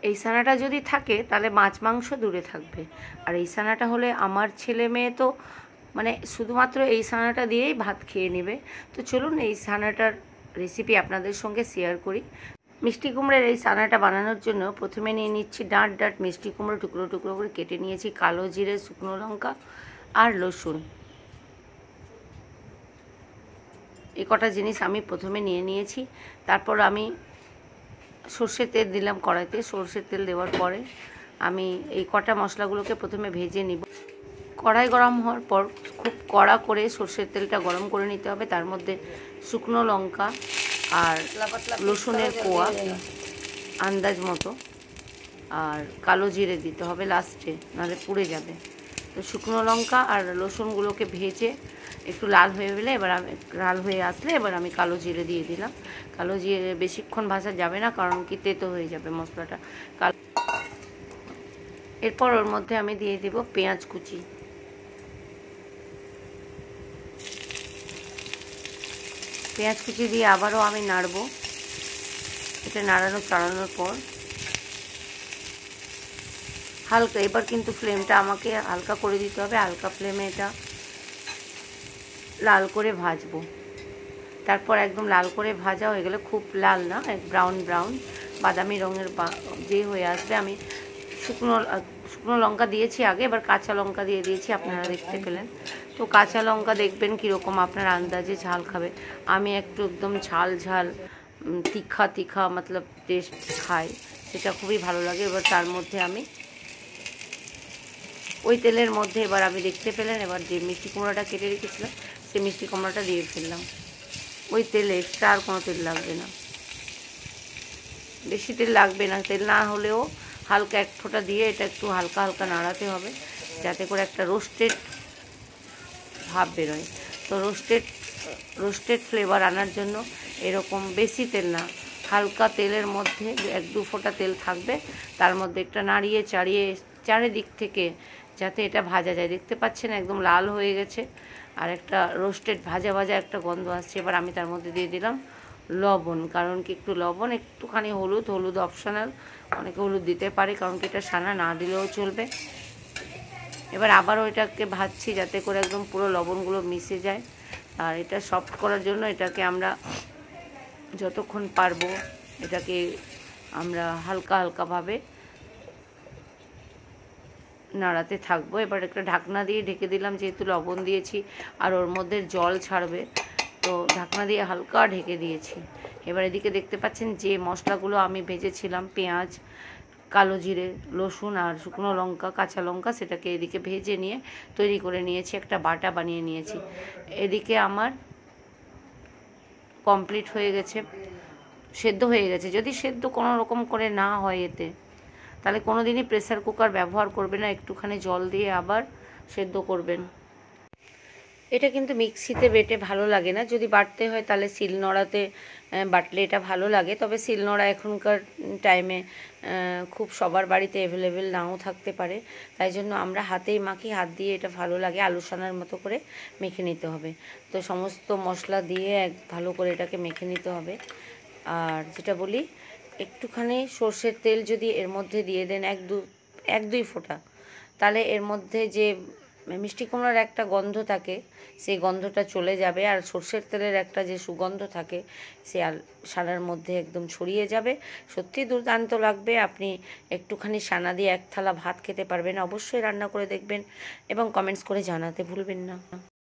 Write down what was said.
এই ছানাটা যদি থাকে তাহলে মাছ মাংস দূরে থাকবে। আর এই ছানাটা হলে আমার ছেলে মেয়ে তো মানে শুধুমাত্র এই ছানাটা দিয়েই ভাত খেয়ে নেবে। তো চলুন এই ছানাটার রেসিপি আপনাদের সঙ্গে শেয়ার করি। মিষ্টি কুমড়োর এই ছানাটা বানানোর জন্য প্রথমে নিয়ে নিচ্ছি ডাঁট মিষ্টি কুমড়ো, টুকরো টুকরো করে কেটে নিয়েছি, কালো জিরে, শুকনো লঙ্কা আর রসুন। এই কটা জিনিস আমি প্রথমে নিয়ে নিয়েছি। তারপর আমি সর্ষের তেল দিলাম কড়াইতে। সর্ষের তেল দেওয়ার পরে আমি এই কটা মশলাগুলোকে প্রথমে ভেজে নিব। কড়াই গরম হওয়ার পর খুব কড়া করে সর্ষের তেলটা গরম করে নিতে হবে। তার মধ্যে শুকনো লঙ্কা আর রসুনের কোয়া আন্দাজ মতো আর কালো জিরে দিতে হবে লাস্টে, নাহলে পুড়ে যাবে। তো শুকনো লঙ্কা আর রসুনগুলোকে ভেজে একটু লাল হয়ে গেলে লাল হয়ে আসলে এবার আমি কালো জিরে দিয়ে দিলাম। কালো জিরে বেশিক্ষণ ভাজা যাবে না, কারণ কি তেতো হয়ে যাবে মশলাটা। এরপর ওর মধ্যে আমি দিয়ে দেব পেঁয়াজ কুচি। পেঁয়াজ কুচি দিয়ে আবারও আমি নাড়বো। এটা চাড়ানোর পর হালকা, এবার কিন্তু ফ্লেমটা আমাকে হালকা করে দিতে হবে। হালকা ফ্লেমে এটা লাল করে ভাজবো। তারপর একদম লাল করে ভাজা হয়ে গেলে, খুব লাল না, ব্রাউন বাদামি রঙের যে হয়ে আসবে, আমি শুকনো লঙ্কা দিয়েছি আগে, এবার কাঁচা লঙ্কা দিয়ে দিয়েছি, আপনারা দেখতে পেলেন। তো কাঁচা লঙ্কা দেখবেন কীরকম আপনার আন্দাজে ঝাল খাবে। আমি একটু একদম ঝাল তিখা মতলব টেস্ট খাই, সেটা খুবই ভালো লাগে। এবার তার মধ্যে আমি ওই তেলের মধ্যে এবার আমি দেখতে পেলেন এবার যে মিষ্টি কুমড়োটা কেটে রেখেছিলাম সেই মিষ্টি কুমড়োটা দিয়ে ফেললাম। ওই তেলে এক্সট্রা আর কোনো তেল লাগবে না, বেশি তেল লাগবে না। তেল না হলেও হালকা এক ফোঁটা দিয়ে এটা একটু হালকা নাড়াতে হবে, যাতে করে একটা রোস্টেড ভাব বেরোয়। তো রোস্টেড ফ্লেভার আনার জন্য এরকম বেশি তেল না, হালকা তেলের মধ্যে 1-2 ফোঁটা তেল থাকবে, তার মধ্যে একটা নাড়িয়ে চাড়িয়ে চারিদিক থেকে যাতে এটা ভাজা যায়। দেখতে পাচ্ছেন একদম লাল হয়ে গেছে আর একটা রোস্টেড ভাজা একটা গন্ধ আসছে। এবার আমি তার মধ্যে দিয়ে দিলাম লবণ, কারণ কি একটু লবণ, একটুখানি হলুদ অপশনাল, অনেকে হলুদ দিতে পারে, কারণ কি এটা সানা না দিলেও চলবে। এবার আবারও এটাকে ভাজছি যাতে করে একদম পুরো লবণগুলো মিশে যায়। আর এটা সফট করার জন্য এটাকে আমরা যতক্ষণ পারবো এটাকে আমরা হালকাভাবে নাড়াতে থাকবো। এবার একটা ঢাকনা দিয়ে ঢেকে দিলাম, যেহেতু লবণ দিয়েছি আর ওর মধ্যে জল ছাড়বে, তো ঢাকনা দিয়ে হালকা ঢেকে দিয়েছি। এবার এদিকে দেখতে পাচ্ছেন যে মশলাগুলো আমি ভেজেছিলাম, পেঁয়াজ, কালো জিরে, রসুন আর শুকনো লঙ্কা, কাঁচা লঙ্কা, সেটাকে এদিকে ভেজে নিয়ে তৈরি করে নিয়েছি, একটা বাটা বানিয়ে নিয়েছি। এদিকে আমার কমপ্লিট হয়ে গেছে, সেদ্ধ হয়ে গেছে। যদি সেদ্ধ কোনো রকম করে না হয় এতে, তাহলে কোনো দিনই প্রেসার কুকার ব্যবহার করবে না, একটুখানি জল দিয়ে আবার সেদ্ধ করবেন। এটা কিন্তু মিক্সিতে বেটে ভালো লাগে না, যদি বাটতে হয় তাহলে শিলনোড়াতে বাটলে এটা ভালো লাগে। তবে শিলনোড়া এখনকার টাইমে খুব সবার বাড়িতে অ্যাভেলেবেল নাও থাকতে পারে, তাই জন্য আমরা হাতেই মাখি, হাত দিয়ে এটা ভালো লাগে, আলু সানার মতো করে মেখে নিতে হবে। তো সমস্ত মশলা দিয়ে ভালো করে এটাকে মেখে নিতে হবে। আর যেটা বলি, একটুখানি সর্ষের তেল যদি এর মধ্যে দিয়ে দেন 1-2 ফোঁটা, তাহলে এর মধ্যে যে মিষ্টি কুমড়ার একটা গন্ধ থাকে সেই গন্ধটা চলে যাবে, আর সর্ষের তেলের একটা যে সুগন্ধ থাকে সে সানার মধ্যে একদম ছড়িয়ে যাবে। সত্যি দুর্দান্ত লাগবে। আপনি একটুখানি সানা দিয়ে 1 থালা ভাত খেতে পারবেন। অবশ্যই রান্না করে দেখবেন এবং কমেন্টস করে জানাতে ভুলবেন না।